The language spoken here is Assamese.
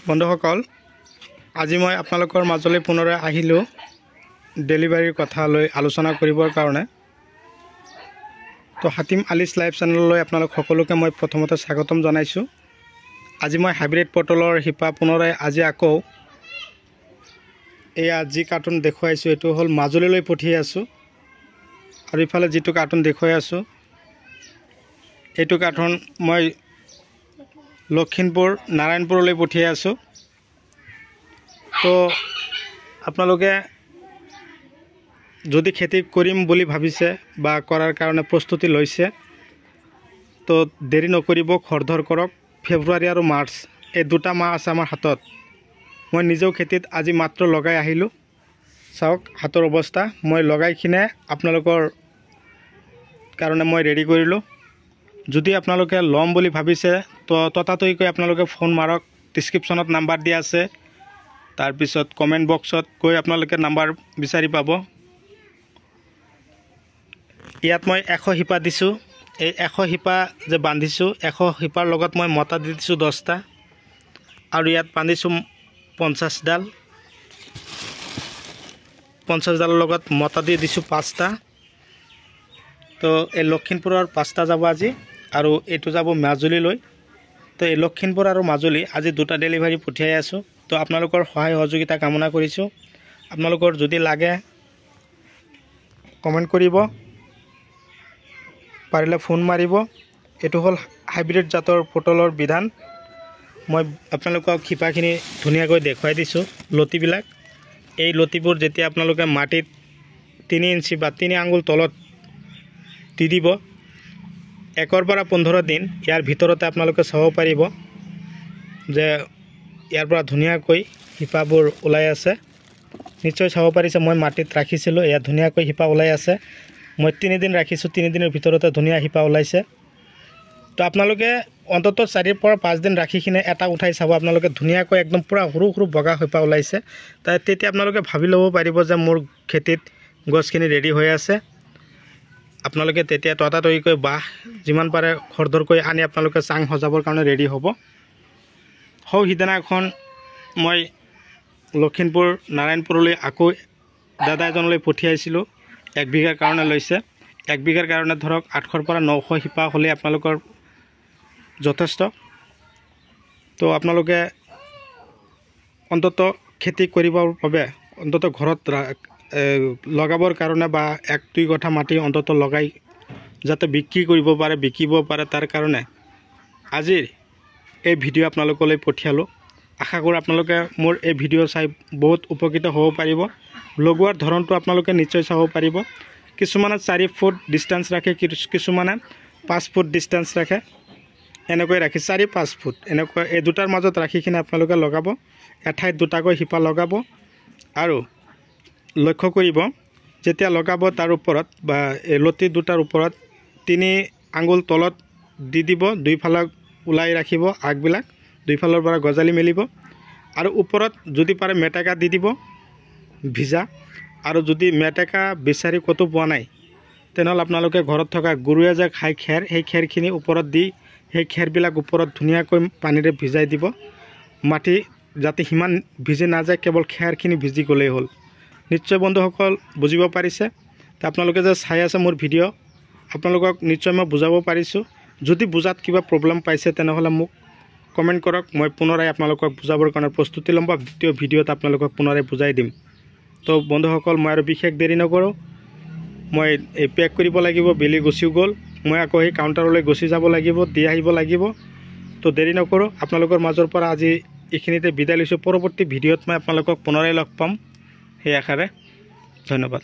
বন্ধুসকল, আজি মই আপোনালোকৰ মাজলৈ পুনৰাই আহিলোঁ ডেলিভাৰীৰ কথা লৈ আলোচনা কৰিবৰ কাৰণে। তো হাতিম আলিছ লাইভ চেনেললৈ আপোনালোক সকলোকে মই প্ৰথমতে স্বাগতম জনাইছোঁ। আজি মই হাইব্ৰিড পটলৰ শিপা পুনৰাই আজি আকৌ এয়া যি কাৰ্টুন দেখুৱাইছোঁ এইটো হ'ল মাজুলীলৈ পঠিয়াই আছোঁ। আৰু ইফালে যিটো কাৰ্টুন দেখুৱাই আছোঁ এইটো কাৰ্টুন মই লখিমপুৰ নাৰায়ণপুৰলৈ পঠিয়াই আছোঁ। তো আপোনালোকে যদি খেতি কৰিম বুলি ভাবিছে বা কৰাৰ কাৰণে প্ৰস্তুতি লৈছে তো দেৰি নকৰিব, খৰধৰ কৰক। ফেব্ৰুৱাৰী আৰু মাৰ্চ এই দুটা মাহ আছে আমাৰ হাতত। মই নিজেও খেতিত আজি মাত্ৰ লগাই আহিলোঁ। চাওক হাতৰ অৱস্থা, মই লগাই কিনে আপোনালোকৰ কাৰণে মই ৰেডি কৰিলোঁ। যদি আপোনালোকে ল'ম বুলি ভাবিছে তো ততাতৈকৈ আপোনালোকে ফোন মাৰক। ডিছক্ৰিপশ্যনত নাম্বাৰ দিয়া আছে, তাৰপিছত কমেণ্ট বক্সত গৈ আপোনালোকে নাম্বাৰ বিচাৰি পাব। ইয়াত মই 100 শিপা দিছোঁ। এই 100 শিপা যে বান্ধিছোঁ 100 শিপাৰ লগত মই মতা দি দিছোঁ 10টা, আৰু ইয়াত বান্ধিছোঁ 50ডাল। 50ডালৰ লগত মতা দি দিছোঁ 5টা। তো এই লখিমপুৰৰ 5টা যাব আজি, আৰু এইটো যাব মাজুলীলৈ। তো এই লখিমপুৰ আৰু মাজুলী আজি দুটা ডেলিভাৰী পঠিয়াই আছোঁ। তো আপোনালোকৰ সহায় সহযোগিতা কামনা কৰিছোঁ। আপোনালোকৰ যদি লাগে কমেণ্ট কৰিব, পাৰিলে ফোন মাৰিব। এইটো হ'ল হাইব্ৰিড জাতৰ পটলৰ বিধান। মই আপোনালোকক শিপাখিনি ধুনীয়াকৈ দেখুৱাই দিছোঁ। লতিবিলাক, এই লতিবোৰ যেতিয়া আপোনালোকে মাটিত 3 ইঞ্চি বা 3 আঙুল তলত দি দিব, 1 পৰা 15 দিন ইয়াৰ ভিতৰতে আপোনালোকে চাব পাৰিব যে ইয়াৰ পৰা ধুনীয়াকৈ শিপাবোৰ ওলাই আছে। নিশ্চয় চাব পাৰিছে, মই মাটিত ৰাখিছিলোঁ, ইয়াত ধুনীয়াকৈ শিপা ওলাই আছে। মই 3 দিন ৰাখিছোঁ, 3 দিনৰ ভিতৰতে ধুনীয়া শিপা ওলাইছে। তো আপোনালোকে অন্ততঃ 4 পৰা 5 দিন ৰাখি কিনে এটা উঠাই চাব, আপোনালোকে ধুনীয়াকৈ একদম পূৰা সৰু সৰু বগা শিপা ওলাইছে। তেতিয়া আপোনালোকে ভাবি ল'ব পাৰিব যে মোৰ খেতিত গছখিনি ৰেডি হৈ আছে। আপোনালোকে তেতিয়া ততাতৈকৈ বাঁহ যিমান পাৰে খৰধৰকৈ আনি আপোনালোকে চাং সজাবৰ কাৰণে ৰেডি হ'ব। সিদিনাখন মই লখিমপুৰ নাৰায়ণপুৰলৈ আকৌ দাদা এজনলৈ পঠিয়াইছিলোঁ। 1 বিঘাৰ কাৰণে লৈছে। 1 বিঘাৰ কাৰণে ধৰক 800 পৰা 900 শিপা হ'লে আপোনালোকৰ যথেষ্ট। তো আপোনালোকে অন্ততঃ খেতি কৰিবৰ বাবে অন্ততঃ ঘৰত লগাবৰ কাৰণে বা 1-2 কঠা মাটি অন্ততঃ লগাই যাতে বিক্ৰী কৰিব পাৰে, বিকিব পাৰে, তাৰ কাৰণে আজিৰ এই ভিডিঅ' আপোনালোকলৈ পঠিয়ালোঁ। আশা কৰোঁ আপোনালোকে মোৰ এই ভিডিঅ' চাই বহুত উপকৃত হ'ব পাৰিব। লগোৱাৰ ধৰণটো আপোনালোকে নিশ্চয় চাব পাৰিব। কিছুমানে 4 ফুট ডিষ্টেঞ্চ ৰাখে, কিছুমানে 5 ফুট ডিষ্টেঞ্চ ৰাখে। এনেকৈ ৰাখি 4-5 ফুট এনেকৈ এই দুটাৰ মাজত ৰাখি কিনে আপোনালোকে লগাব। এঠাইত দুটাকৈ শিপা লগাব, আৰু লক্ষ্য কৰিব যেতিয়া লগাব তাৰ ওপৰত বা এই লতি দুটাৰ ওপৰত 3 আঙুল তলত দি দিব। 2 ফালে ওলাই ৰাখিব আগবিলাক, 2 ফালৰ পৰা গজালি মেলিব, আৰু ওপৰত যদি পাৰে মেটেকা দি দিব ভিজা। আৰু যদি মেটেকা বিচাৰি ক'তো পোৱা নাই তেনেহ'লে আপোনালোকে ঘৰত থকা গৰুৱে যে খাই খেৰ, সেই খেৰখিনি ওপৰত দি সেই খেৰবিলাক ওপৰত ধুনীয়াকৈ পানীৰে ভিজাই দিব। মাটি যাতে সিমান ভিজি নাযায়, কেৱল খেৰখিনি ভিজি গ'লেই হ'ল। নিশ্চয় বন্ধুসকল বুজিব পাৰিছে। তো আপোনালোকে যে চাই আছে মোৰ ভিডিঅ', আপোনালোকক নিশ্চয় মই বুজাব পাৰিছোঁ। যদি বুজাত কিবা প্ৰব্লেম পাইছে তেনেহ'লে মোক কমেণ্ট কৰক। মই পুনৰাই আপোনালোকক বুজাবৰ কাৰণে প্ৰস্তুতি ল'ম বা দ্বিতীয় ভিডিঅ'ত আপোনালোকক পুনৰাই বুজাই দিম। তো বন্ধুসকল, মই আৰু বিশেষ দেৰি নকৰোঁ। মই এই পেক কৰিব লাগিব। বেলি গুচিও গ'ল, মই আকৌ সেই কাউণ্টাৰলৈ গুচি যাব লাগিব, দি আহিব লাগিব। তো দেৰি নকৰোঁ, আপোনালোকৰ মাজৰ পৰা আজি এইখিনিতে বিদায় লৈছোঁ। পৰৱৰ্তী ভিডিঅ'ত মই আপোনালোকক পুনৰাই লগ পাম, সেই আশাৰে। ধন্যবাদ।